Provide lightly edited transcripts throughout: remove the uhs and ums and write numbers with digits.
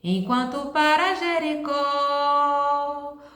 Enquanto para Jericó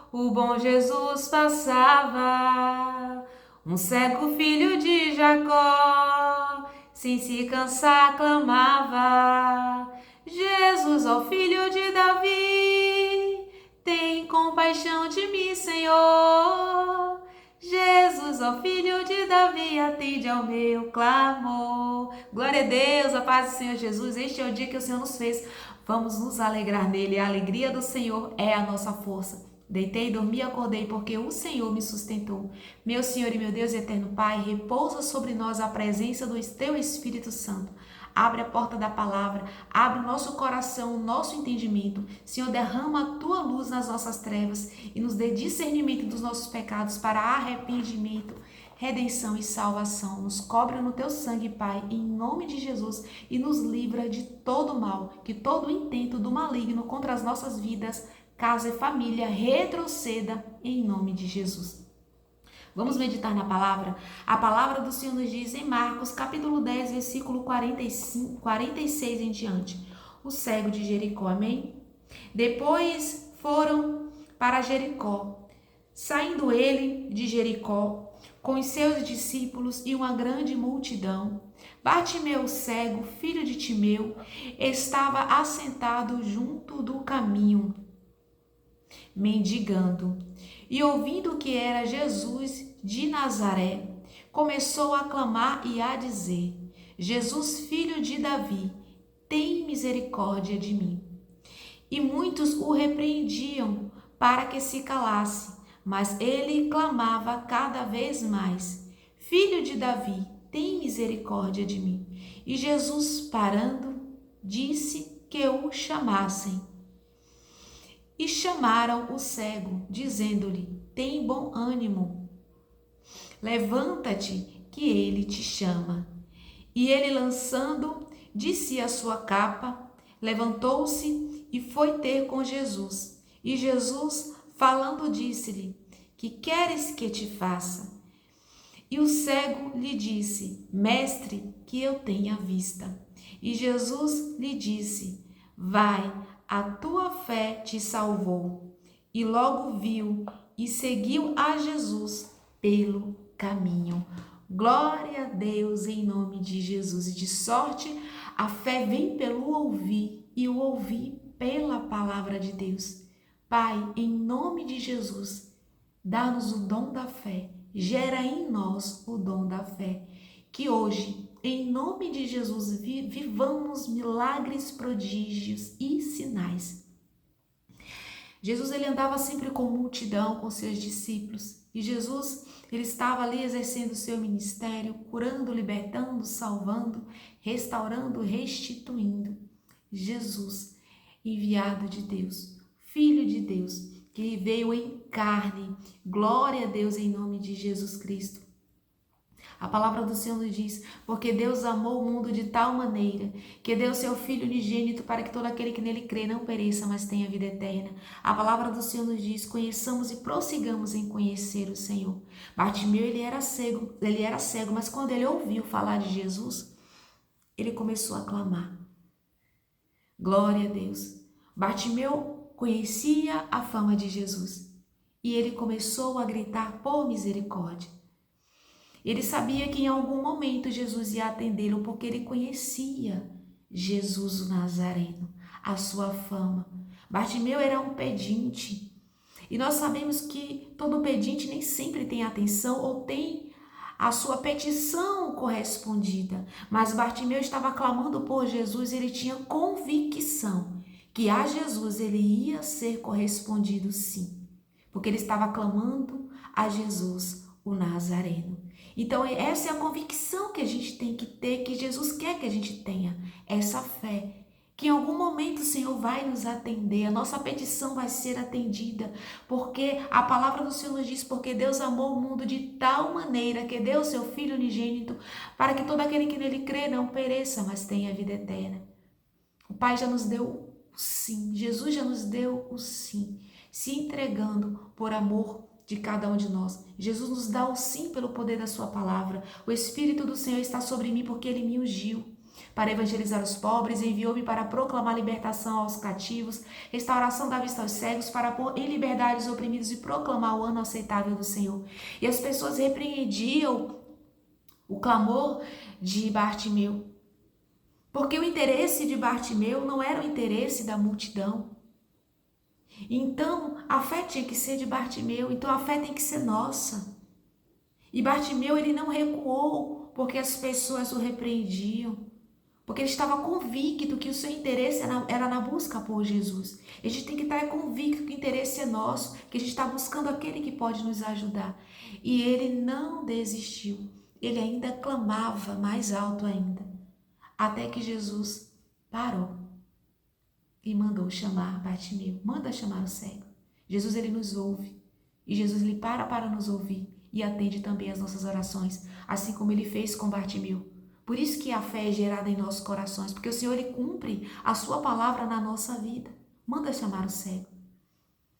o bom Jesus passava, um cego filho de Jacó, sem se cansar, clamava: Jesus, ó filho de Davi, tem compaixão de mim, Senhor. Jesus, ó filho de Davi, atende ao meu clamor. Glória a Deus, a paz do Senhor Jesus. Este é o dia que o Senhor nos fez. Vamos nos alegrar nele. A alegria do Senhor é a nossa força. Deitei, dormi e acordei, porque o Senhor me sustentou. Meu Senhor e meu Deus eterno Pai, repousa sobre nós a presença do teu Espírito Santo. Abre a porta da palavra, abre o nosso coração, o nosso entendimento. Senhor, derrama a tua luz nas nossas trevas e nos dê discernimento dos nossos pecados para arrependimento, redenção e salvação. Nos cobre no teu sangue, Pai, em nome de Jesus, e nos livra de todo mal, que todo intento do maligno contra as nossas vidas, casa e família retroceda em nome de Jesus. Vamos meditar na palavra? A palavra do Senhor nos diz em Marcos, capítulo 10, versículo 46 em diante. O cego de Jericó, amém? Depois foram para Jericó. Saindo ele de Jericó, com os seus discípulos e uma grande multidão, Bartimeu, cego, filho de Timeu, estava assentado junto do caminho, mendigando. E ouvindo que era Jesus de Nazaré, começou a clamar e a dizer: Jesus, filho de Davi, tem misericórdia de mim. E muitos o repreendiam para que se calasse, mas ele clamava cada vez mais: Filho de Davi, tem misericórdia de mim. E Jesus, parando, disse que o chamassem. E chamaram o cego, dizendo-lhe: tem bom ânimo, levanta-te, que ele te chama. E ele, lançando de si a sua capa, levantou-se e foi ter com Jesus. E Jesus, falando, disse-lhe: que queres que te faça? E o cego lhe disse: Mestre, que eu tenha vista. E Jesus lhe disse: vai, a tua fé te salvou. E logo viu e seguiu a Jesus pelo caminho. Glória a Deus em nome de Jesus. E de sorte, a fé vem pelo ouvir e o ouvir pela palavra de Deus. Pai, em nome de Jesus, dá-nos o dom da fé. Gera em nós o dom da fé. Que hoje, em nome de Jesus, vivamos milagres, prodígios e sinais. Jesus, ele andava sempre com multidão, com seus discípulos. E Jesus, ele estava ali exercendo o seu ministério, curando, libertando, salvando, restaurando, restituindo. Jesus, enviado de Deus, Filho de Deus, que veio em carne. Glória a Deus em nome de Jesus Cristo. A palavra do Senhor nos diz: porque Deus amou o mundo de tal maneira que deu seu Filho unigênito para que todo aquele que nele crê não pereça, mas tenha vida eterna. A palavra do Senhor nos diz: conheçamos e prossigamos em conhecer o Senhor. Bartimeu, ele era cego, mas quando ele ouviu falar de Jesus, ele começou a clamar. Glória a Deus. Bartimeu conhecia a fama de Jesus e ele começou a gritar por misericórdia. Ele sabia que em algum momento Jesus ia atendê-lo, porque ele conhecia Jesus o Nazareno, a sua fama. Bartimeu era um pedinte. E nós sabemos que todo pedinte nem sempre tem atenção ou tem a sua petição correspondida. Mas Bartimeu estava clamando por Jesus e ele tinha convicção que a Jesus ele ia ser correspondido sim. Porque ele estava clamando a Jesus o Nazareno. Então essa é a convicção que a gente tem que ter, que Jesus quer que a gente tenha, essa fé, que em algum momento o Senhor vai nos atender, a nossa petição vai ser atendida, porque a palavra do Senhor nos diz: porque Deus amou o mundo de tal maneira que deu o seu Filho unigênito, para que todo aquele que nele crê não pereça, mas tenha vida eterna. O Pai já nos deu o sim, Jesus já nos deu o sim, se entregando por amor de cada um de nós. Jesus nos dá o sim pelo poder da sua palavra. O Espírito do Senhor está sobre mim porque ele me ungiu. para evangelizar os pobres, enviou-me para proclamar libertação aos cativos, restauração da vista aos cegos, para pôr em liberdade os oprimidos e proclamar o ano aceitável do Senhor. E as pessoas repreendiam o clamor de Bartimeu, porque o interesse de Bartimeu não era o interesse da multidão. Então, a fé tinha que ser de Bartimeu, então a fé tem que ser nossa. E Bartimeu, ele não recuou porque as pessoas o repreendiam, porque ele estava convicto que o seu interesse era na busca por Jesus. A gente tem que estar convicto que o interesse é nosso, que a gente está buscando aquele que pode nos ajudar. E ele não desistiu, ele ainda clamava mais alto ainda, até que Jesus parou e mandou chamar Bartimeu. Manda chamar o cego. Jesus, ele nos ouve, e Jesus, ele para nos ouvir e atende também as nossas orações, assim como ele fez com Bartimeu. Por isso que a fé é gerada em nossos corações, porque o Senhor, ele cumpre a sua palavra na nossa vida. Manda chamar o cego.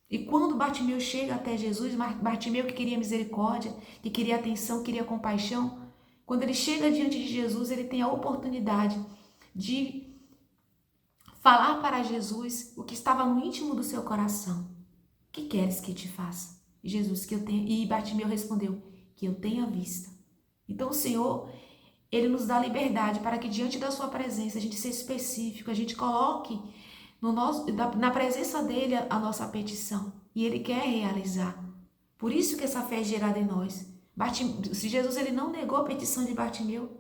E quando Bartimeu chega até Jesus, Bartimeu que queria misericórdia, que queria atenção, queria compaixão, quando ele chega diante de Jesus, ele tem a oportunidade de falar para Jesus o que estava no íntimo do seu coração. O que queres que te faça? E Jesus, que eu tenha. E Bartimeu respondeu, que eu tenha vista. Então o Senhor, ele nos dá liberdade para que diante da sua presença a gente seja específico, a gente coloque na presença dele a nossa petição. E ele quer realizar. Por isso que essa fé é gerada em nós. Jesus, ele não negou a petição de Bartimeu.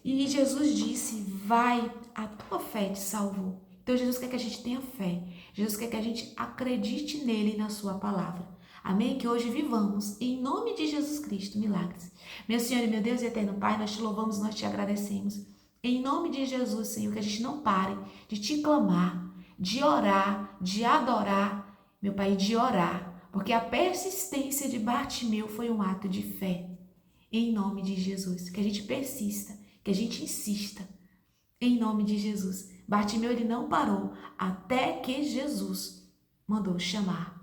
E Jesus disse, vai, a tua fé te salvou. Então Jesus quer que a gente tenha fé. Jesus quer que a gente acredite nele e na sua palavra. Amém? Que hoje vivamos, em nome de Jesus Cristo, milagres. Meu Senhor e meu Deus e eterno Pai, nós te louvamos, nós te agradecemos. Em nome de Jesus, Senhor, que a gente não pare de te clamar, de orar, de adorar, meu Pai, de orar. Porque a persistência de Bartimeu foi um ato de fé. Em nome de Jesus, que a gente persista, que a gente insista. Em nome de Jesus. Bartimeu, ele não parou até que Jesus mandou chamá-lo.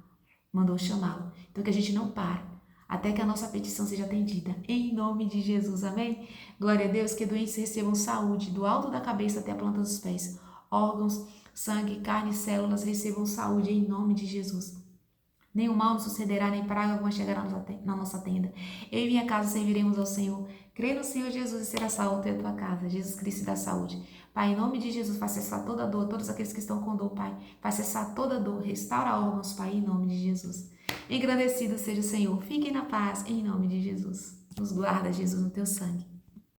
Então que a gente não pare até que a nossa petição seja atendida. Em nome de Jesus, amém? Glória a Deus, que doentes recebam saúde do alto da cabeça até a planta dos pés. Órgãos, sangue, carne e células recebam saúde em nome de Jesus. Nenhum mal nos sucederá, nem praga alguma chegará na nossa tenda. Eu e minha casa serviremos ao Senhor. Crê no Senhor Jesus e será salvo em tua casa. Jesus Cristo dá saúde. Pai, em nome de Jesus, faz cessar toda dor, todos aqueles que estão com dor, Pai. Faz cessar toda dor, restaura órgãos, Pai, em nome de Jesus. Engrandecido seja o Senhor. Fiquem na paz, em nome de Jesus. Nos guarda, Jesus, no teu sangue.